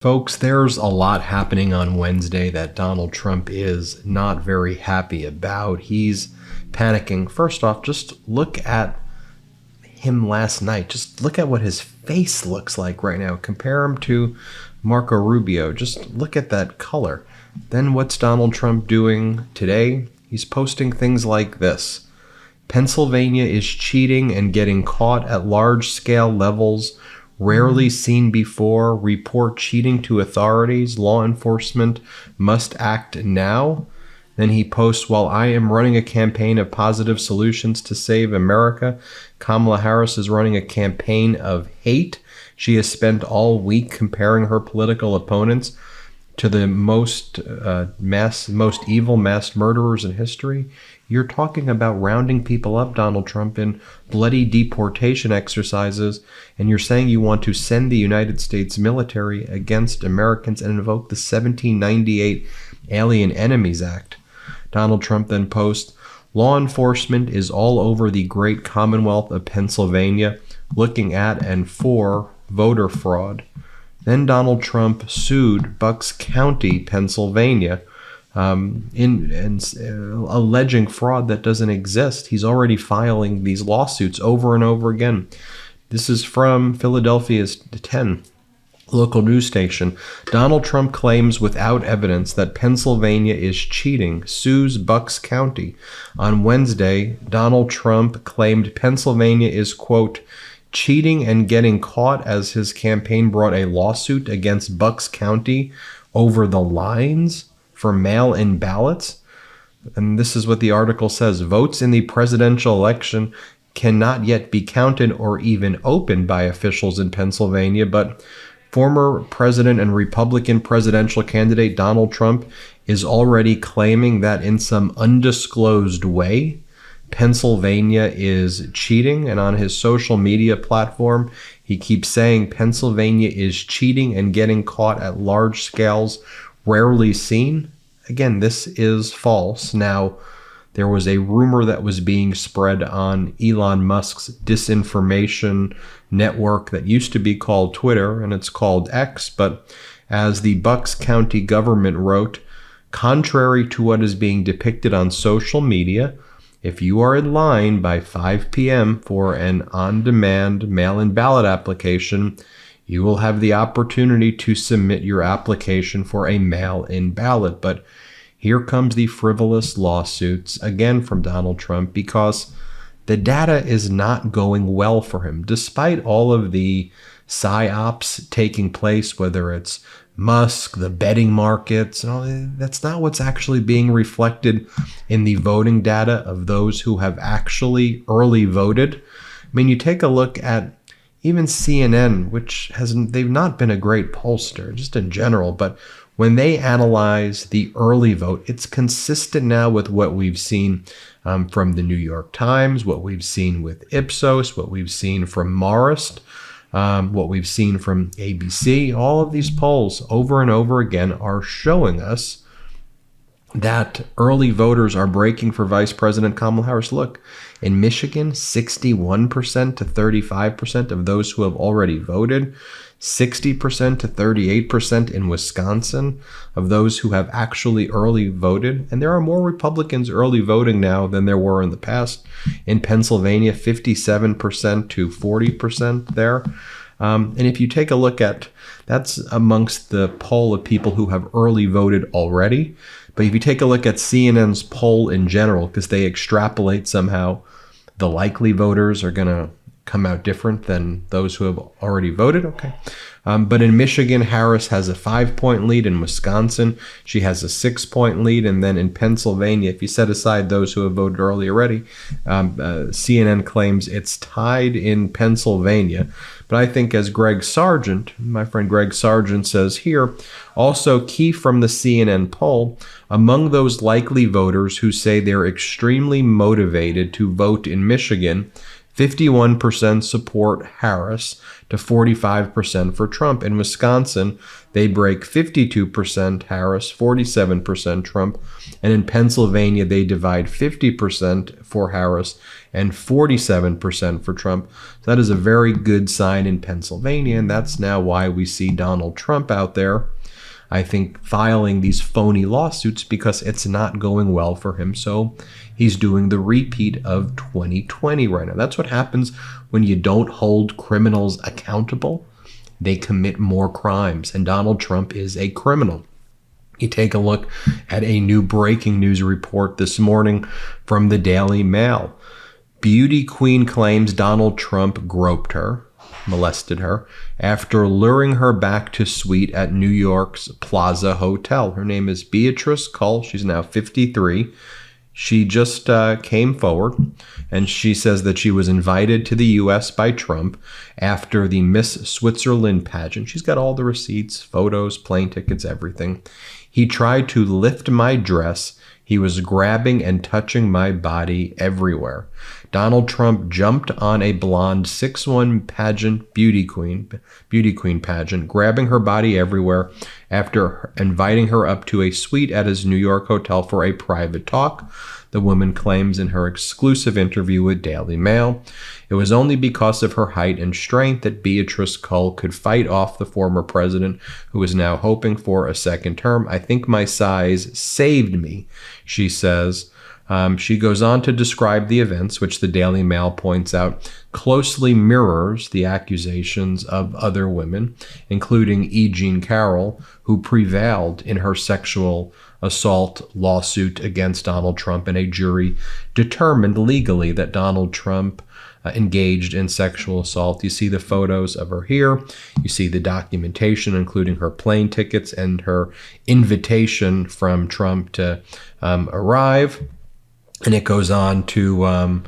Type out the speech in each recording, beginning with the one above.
Folks, there's a lot happening on Wednesday that Donald Trump is not very happy about. He's panicking. First off, just look at him last night. Just look at what his face looks like right now. Compare him to Marco Rubio. Just look at that color. Then what's Donald Trump doing today? He's posting things like this. Pennsylvania is cheating and getting caught at large-scale levels rarely seen before. Report cheating to authorities. Law enforcement must act now. Then he posts, while I am running a campaign of positive solutions to save America, Kamala Harris is running a campaign of hate. She has spent all week comparing her political opponents to the most evil mass murderers in history. You're talking about rounding people up, Donald Trump, in bloody deportation exercises, and you're saying you want to send the United States military against Americans and invoke the 1798 Alien Enemies Act. Donald Trump then posts, law enforcement is all over the great Commonwealth of Pennsylvania looking at and for voter fraud. Then Donald Trump sued Bucks County, Pennsylvania, alleging fraud that doesn't exist. He's already filing these lawsuits over and over again. This is from Philadelphia's 10 local news station. Donald Trump claims without evidence that Pennsylvania is cheating, sues Bucks County. On Wednesday, Donald Trump claimed Pennsylvania is, quote, cheating and getting caught as his campaign brought a lawsuit against Bucks County over the lines for mail-in ballots. And this is what the article says. Votes in the presidential election cannot yet be counted or even opened by officials in Pennsylvania, but former president and Republican presidential candidate Donald Trump is already claiming that in some undisclosed way, Pennsylvania is cheating, and on his social media platform, he keeps saying Pennsylvania is cheating and getting caught at large scales rarely seen. Again, this is false. Now, there was a rumor that was being spread on Elon Musk's disinformation network that used to be called Twitter, and it's called X, but as the Bucks County government wrote, contrary to what is being depicted on social media, if you are in line by 5 p.m. for an on-demand mail-in ballot application, you will have the opportunity to submit your application for a mail-in ballot. But here comes the frivolous lawsuits, again from Donald Trump, because the data is not going well for him. Despite all of the psyops taking place, whether it's Musk, the betting markets, and all, that's not what's actually being reflected in the voting data of those who have actually early voted. I mean, you take a look at even CNN, which they've not been a great pollster, just in general, but when they analyze the early vote, it's consistent now with what we've seen from the New York Times, what we've seen with Ipsos, what we've seen from Marist, what we've seen from ABC. All of these polls over and over again are showing us that early voters are breaking for Vice President Kamala Harris. Look, in Michigan, 61% to 35% of those who have already voted, 60% to 38% in Wisconsin of those who have actually early voted. And there are more Republicans early voting now than there were in the past. In Pennsylvania, 57% to 40% there. And if you take a look at, that's amongst the poll of people who have early voted already. But if you take a look at CNN's poll in general, because they extrapolate somehow, the likely voters are going to come out different than those who have already voted. Okay. But in Michigan, Harris has a 5-point lead. In Wisconsin, she has a 6-point lead. And then in Pennsylvania, if you set aside those who have voted early already, CNN claims it's tied in Pennsylvania. But I think as Greg Sargent, my friend Greg Sargent says here, also key from the CNN poll, among those likely voters who say they're extremely motivated to vote in Michigan, 51% support Harris to 45% for Trump. In Wisconsin, they break 52% Harris, 47% Trump. And in Pennsylvania, they divide 50% for Harris and 47% for Trump. So that is a very good sign in Pennsylvania, and that's now why we see Donald Trump out there, I think, filing these phony lawsuits because it's not going well for him. So he's doing the repeat of 2020 right now. That's what happens when you don't hold criminals accountable. They commit more crimes, and Donald Trump is a criminal. You take a look at a new breaking news report this morning from the Daily Mail. Beauty queen claims Donald Trump groped her, molested her, after luring her back to suite at New York's Plaza Hotel. Her name is Beatrice Cull. She's now 53. She just came forward, and she says that she was invited to the U.S. by Trump after the Miss Switzerland pageant. She's got all the receipts, photos, plane tickets, everything. He tried to lift my dress. He was grabbing and touching my body everywhere. Donald Trump jumped on a blonde 6'1" pageant beauty queen pageant, grabbing her body everywhere after inviting her up to a suite at his New York hotel for a private talk, the woman claims in her exclusive interview with Daily Mail. It was only because of her height and strength that Beatrice Cull could fight off the former president, who is now hoping for a second term. I think my size saved me, she says. She goes on to describe the events, which the Daily Mail points out closely mirrors the accusations of other women, including E. Jean Carroll, who prevailed in her sexual assault lawsuit against Donald Trump, and a jury determined legally that Donald Trump engaged in sexual assault. You see the photos of her here. You see the documentation, including her plane tickets and her invitation from Trump to arrive. And it goes on to,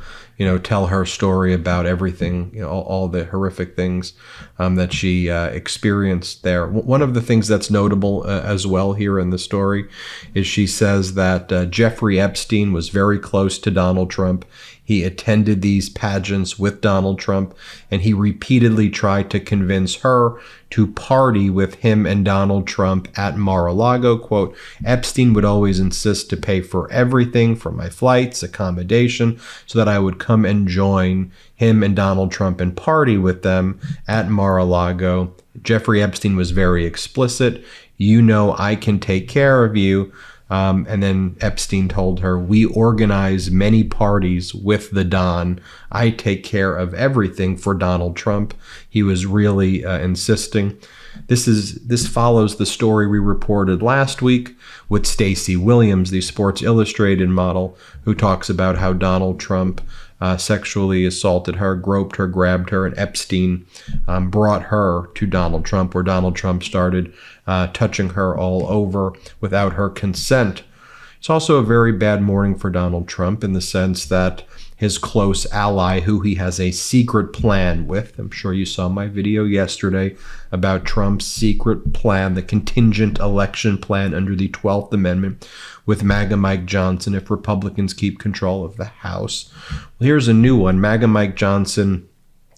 tell her story about everything, all the horrific things that she experienced there. One of the things that's notable as well here in the story is she says that Jeffrey Epstein was very close to Donald Trump. He attended these pageants with Donald Trump, and he repeatedly tried to convince her to party with him and Donald Trump at Mar-a-Lago. Quote, Epstein would always insist to pay for everything, for my flights, accommodation, so that I would come and join him and Donald Trump and party with them at Mar-a-Lago. Jeffrey Epstein was very explicit. I can take care of you. And then Epstein told her, we organize many parties with the Don. I take care of everything for Donald Trump. He was really insisting. This follows the story we reported last week with Stacey Williams, the Sports Illustrated model, who talks about how Donald Trump sexually assaulted her, groped her, grabbed her, and Epstein brought her to Donald Trump, where Donald Trump started touching her all over without her consent. It's also a very bad morning for Donald Trump in the sense that his close ally, who he has a secret plan with, I'm sure you saw my video yesterday about Trump's secret plan, the contingent election plan under the 12th Amendment with MAGA Mike Johnson if Republicans keep control of the House. Well, here's a new one. MAGA Mike Johnson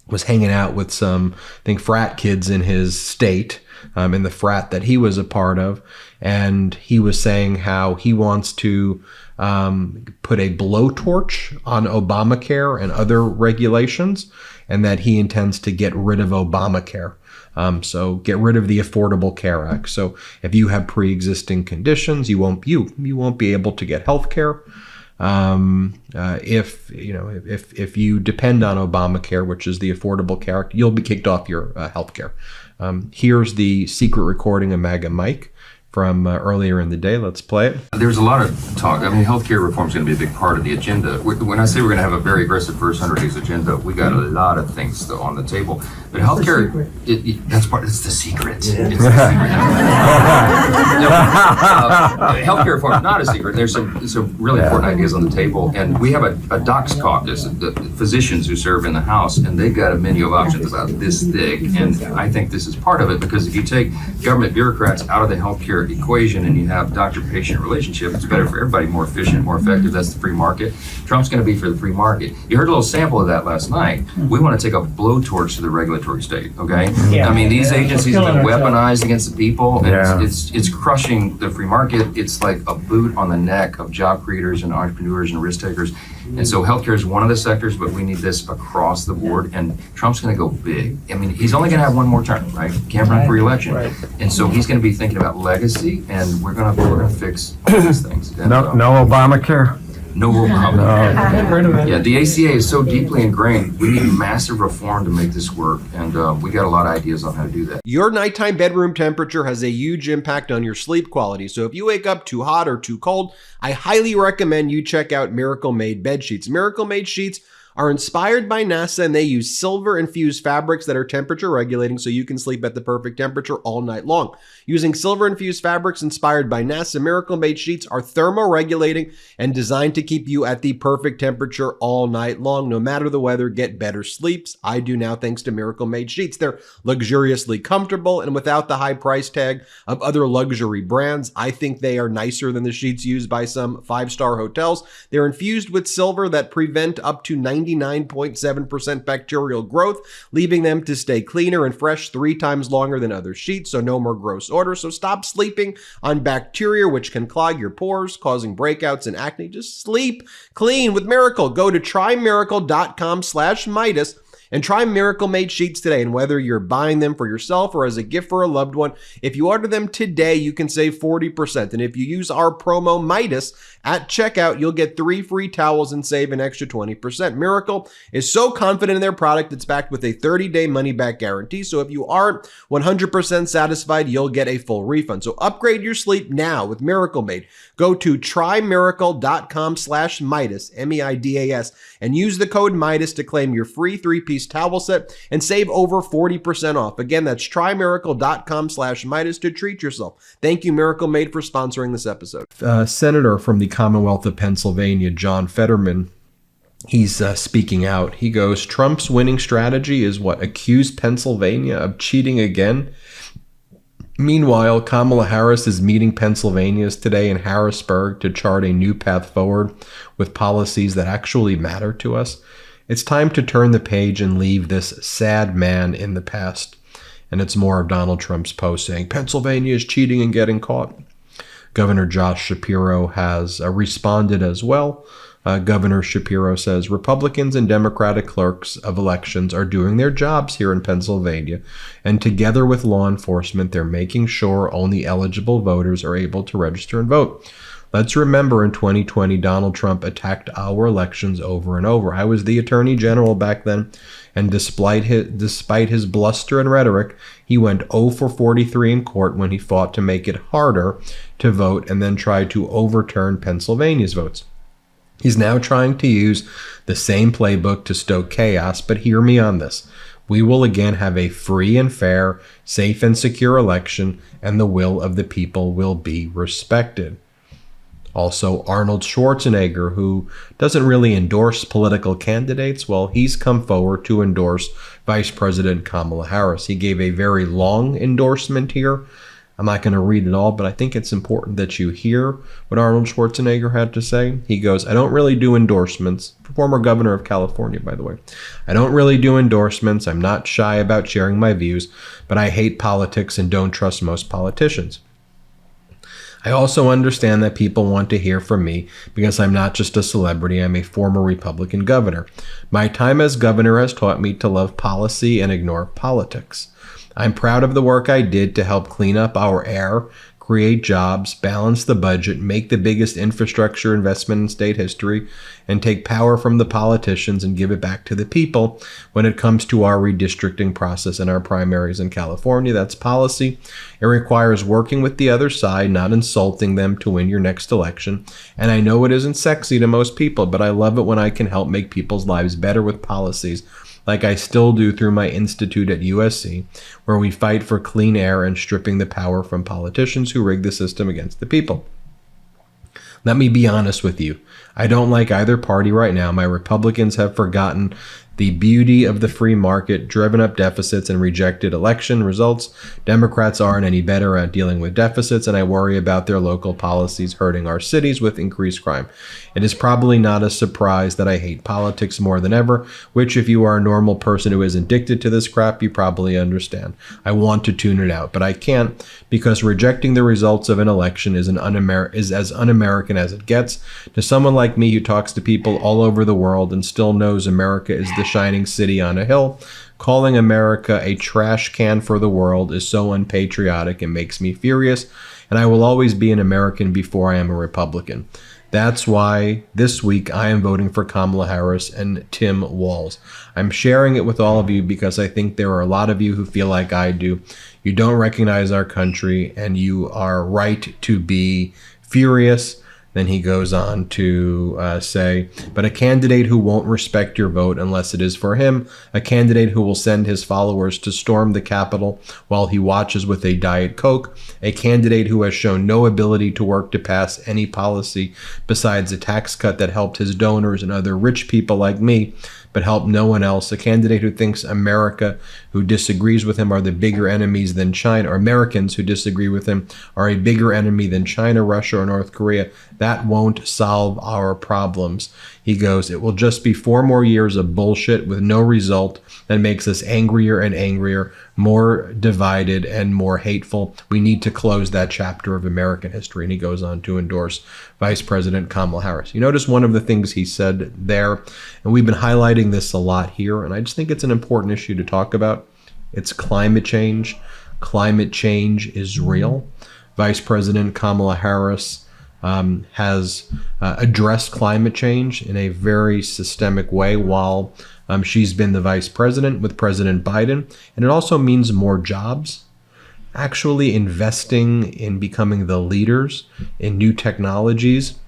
was hanging out with some, frat kids in his state, in the frat that he was a part of, and he was saying how he wants to put a blowtorch on Obamacare and other regulations, and that he intends to get rid of Obamacare. So get rid of the Affordable Care Act. So if you have pre-existing conditions, you won't be able to get health care. If you depend on Obamacare, which is the Affordable Care Act, you'll be kicked off your health care. Here's the secret recording of MAGA Mike from earlier in the day. Let's play it. There's a lot of talk. Healthcare reform is going to be a big part of the agenda. When I say we're going to have a very aggressive first 100 days agenda, we got a lot of things on the table. But healthcare, that's part. It's the secret. Yeah. It's the secret. Healthcare reform is not a secret. There's some really important ideas on the table, and we have a docs caucus, the physicians who serve in the House, and they've got a menu of options about this thick. And I think this is part of it, because if you take government bureaucrats out of the healthcare healthcare equation and you have doctor-patient relationship, it's better for everybody, more efficient, more effective. That's the free market. Trump's going to be for the free market. You heard a little sample of that last night. We want to take a blowtorch to the regulatory state, okay? Yeah. I mean, these agencies have been Killing ourselves. weaponized against the people, and Yeah. it's crushing the free market. It's like a boot on the neck of job creators and entrepreneurs and risk takers. And so healthcare is one of the sectors, but we need this across the board. And Trump's going to go big. I mean, he's only going to have one more term, right? Can't run for re-election. Right. And so he's going to be thinking about legacy, and we're going to fix all these things. And, No Obamacare? no Obama. I've heard of it. Yeah, the ACA is so deeply ingrained. We need massive reform to make this work, and we got a lot of ideas on how to do that. Your nighttime bedroom temperature has a huge impact on your sleep quality. So if you wake up too hot or too cold, I highly recommend you check out Miracle Made bed sheets. Miracle Made sheets are inspired by NASA, and they use silver-infused fabrics that are temperature regulating so you can sleep at the perfect temperature all night long. Using silver-infused fabrics inspired by NASA, Miracle Made sheets are thermoregulating and designed to keep you at the perfect temperature all night long. No matter the weather, get better sleeps. I do now thanks to Miracle Made sheets. They're luxuriously comfortable, and without the high price tag of other luxury brands, I think they are nicer than the sheets used by some five-star hotels. They're infused with silver that prevent up to 99.7% bacterial growth, leaving them to stay cleaner and fresh 3 times longer than other sheets, so no more gross odor. So stop sleeping on bacteria, which can clog your pores, causing breakouts and acne. Just sleep clean with Miracle. Go to trymiracle.com/Meidas and try Miracle Made sheets today. And whether you're buying them for yourself or as a gift for a loved one, if you order them today, you can save 40%. And if you use our promo Meidas at checkout, you'll get 3 free towels and save an extra 20%. Miracle is so confident in their product, it's backed with a 30-day money-back guarantee. So if you aren't 100% satisfied, you'll get a full refund. So upgrade your sleep now with Miracle Made. Go to trymiracle.com/Meidas, M-E-I-D-A-S, and use the code Meidas to claim your free 3-piece towel set and save over 40% off. Again, that's trymiracle.com/Meidas to treat yourself. Thank you, Miracle Made, for sponsoring this episode. Senator from the Commonwealth of Pennsylvania, John Fetterman, he's speaking out. He goes, Trump's winning strategy is what? Accuse Pennsylvania of cheating again? Meanwhile, Kamala Harris is meeting Pennsylvanians today in Harrisburg to chart a new path forward with policies that actually matter to us. It's time to turn the page and leave this sad man in the past. And it's more of Donald Trump's post saying, Pennsylvania is cheating and getting caught. Governor Josh Shapiro has responded as well. Governor Shapiro says Republicans and Democratic clerks of elections are doing their jobs here in Pennsylvania, and together with law enforcement, they're making sure only eligible voters are able to register and vote. Let's remember in 2020, Donald Trump attacked our elections over and over. I was the Attorney General back then, and despite his bluster and rhetoric, he went 0 for 43 in court when he fought to make it harder to vote and then tried to overturn Pennsylvania's votes. He's now trying to use the same playbook to stoke chaos, but hear me on this. We will again have a free and fair, safe and secure election, and the will of the people will be respected. Also, Arnold Schwarzenegger, who doesn't really endorse political candidates, well, he's come forward to endorse Vice President Kamala Harris. He gave a very long endorsement here. I'm not going to read it all, but I think it's important that you hear what Arnold Schwarzenegger had to say. He goes, I don't really do endorsements. Former governor of California, by the way. I don't really do endorsements. I'm not shy about sharing my views, but I hate politics and don't trust most politicians. I also understand that people want to hear from me because I'm not just a celebrity, I'm a former Republican governor. My time as governor has taught me to love policy and ignore politics. I'm proud of the work I did to help clean up our air, create jobs, balance the budget, make the biggest infrastructure investment in state history, and take power from the politicians and give it back to the people when it comes to our redistricting process and our primaries in California. That's policy. It requires working with the other side, not insulting them to win your next election. And I know it isn't sexy to most people, but I love it when I can help make people's lives better with policies like I still do through my institute at USC, where we fight for clean air and stripping the power from politicians who rig the system against the people. Let me be honest with you. I don't like either party right now. My Republicans have forgotten The beauty of the free market, driven up deficits and rejected election results. Democrats aren't any better at dealing with deficits, and I worry about their local policies hurting our cities with increased crime. It is probably not a surprise that I hate politics more than ever, which if you are a normal person who isn't addicted to this crap, you probably understand. I want to tune it out, but I can't, because rejecting the results of an election is as un-American as it gets. To someone like me who talks to people all over the world and still knows America is the shining city on a hill, calling America a trash can for the world is so unpatriotic and makes me furious, and I will always be an American before I am a Republican. That's why this week I am voting for Kamala Harris and Tim Walz. I'm sharing it with all of you because I think there are a lot of you who feel like I do. You don't recognize our country, and you are right to be furious. Then he goes on to say, but a candidate who won't respect your vote unless it is for him, a candidate who will send his followers to storm the Capitol while he watches with a Diet Coke, a candidate who has shown no ability to work to pass any policy besides a tax cut that helped his donors and other rich people like me, but helped no one else, a candidate who thinks America who disagrees with him are the bigger enemies than China, or Americans who disagree with him are a bigger enemy than China, Russia, or North Korea. That won't solve our problems. He goes, it will just be 4 more years of bullshit with no result that makes us angrier and angrier, more divided and more hateful. We need to close that chapter of American history. And he goes on to endorse Vice President Kamala Harris. You notice one of the things he said there, and we've been highlighting this a lot here, and I just think it's an important issue to talk about. It's climate change. Climate change is real. Vice President Kamala Harris has addressed climate change in a very systemic way while she's been the vice president with President Biden. And it also means more jobs, actually investing in becoming the leaders in new technologies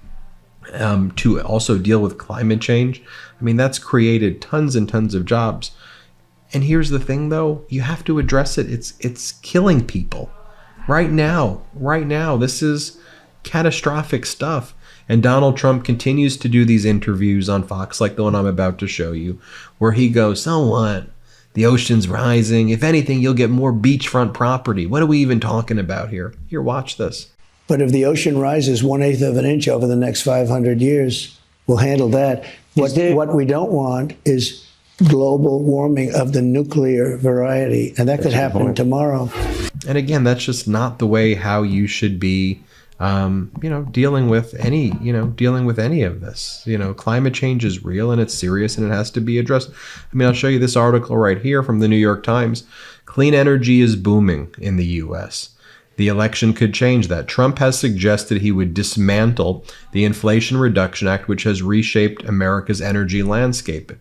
to also deal with climate change. I mean, that's created tons and tons of jobs. And here's the thing, though, you have to address it. It's killing people right now. This is catastrophic stuff. And Donald Trump continues to do these interviews on Fox, like the one I'm about to show you, where he goes, so what? The ocean's rising. If anything, you'll get more beachfront property. What are we even talking about here? Here, watch this. But if the ocean rises 1/8 of an inch over the next 500 years, we'll handle that. What we don't want is global warming of the nuclear variety, and that could happen tomorrow. And again, that's just not the way how you should be dealing with any of this. Climate change is real and it's serious and it has to be addressed. I mean, I'll show you this article right here from the New York Times. Clean energy is booming in the U.S. The election could change that. Trump has suggested he would dismantle the Inflation Reduction Act, which has reshaped America's energy landscape.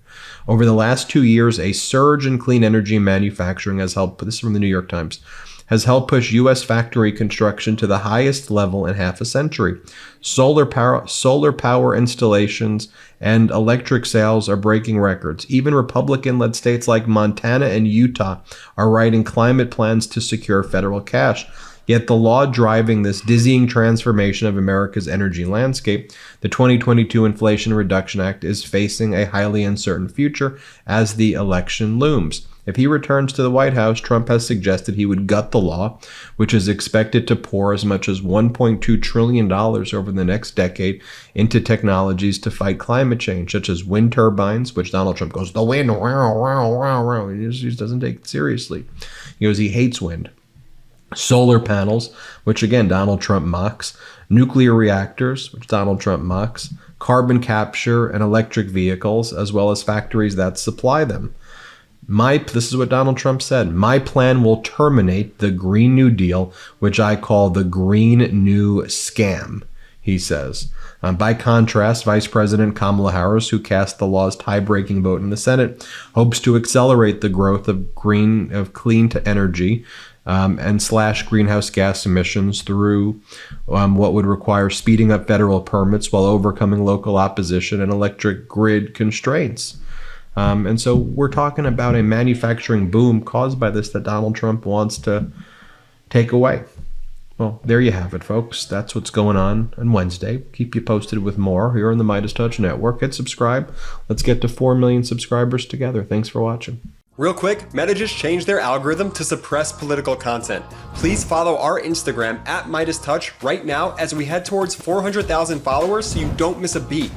Over the last 2 years, a surge in clean energy manufacturing has helped, this is from the New York Times, has helped push U.S. factory construction to the highest level in half a century. Solar power installations and electric sales are breaking records. Even Republican-led states like Montana and Utah are writing climate plans to secure federal cash. Yet the law driving this dizzying transformation of America's energy landscape, the 2022 Inflation Reduction Act, is facing a highly uncertain future as the election looms. If he returns to the White House, Trump has suggested he would gut the law, which is expected to pour as much as $1.2 trillion over the next decade into technologies to fight climate change, such as wind turbines, which Donald Trump goes, the wind, wow, wow, wow, wow. He just doesn't take it seriously. He goes, he hates wind. Solar panels, which again Donald Trump mocks, nuclear reactors, which Donald Trump mocks, carbon capture and electric vehicles, as well as factories that supply them. This is what Donald Trump said, my plan will terminate the Green New Deal, which I call the Green New Scam, he says. By contrast, Vice President Kamala Harris, who cast the law's tie-breaking vote in the Senate, hopes to accelerate the growth of clean energy and slash greenhouse gas emissions through what would require speeding up federal permits while overcoming local opposition and electric grid constraints. And so we're talking about a manufacturing boom caused by this that Donald Trump wants to take away. Well, there you have it, folks. That's what's going on Wednesday. Keep you posted with more here on the MeidasTouch Network. Hit subscribe. Let's get to 4 million subscribers together. Thanks for watching. Real quick, Meta just changed their algorithm to suppress political content. Please follow our Instagram at MeidasTouch right now as we head towards 400,000 followers so you don't miss a beat.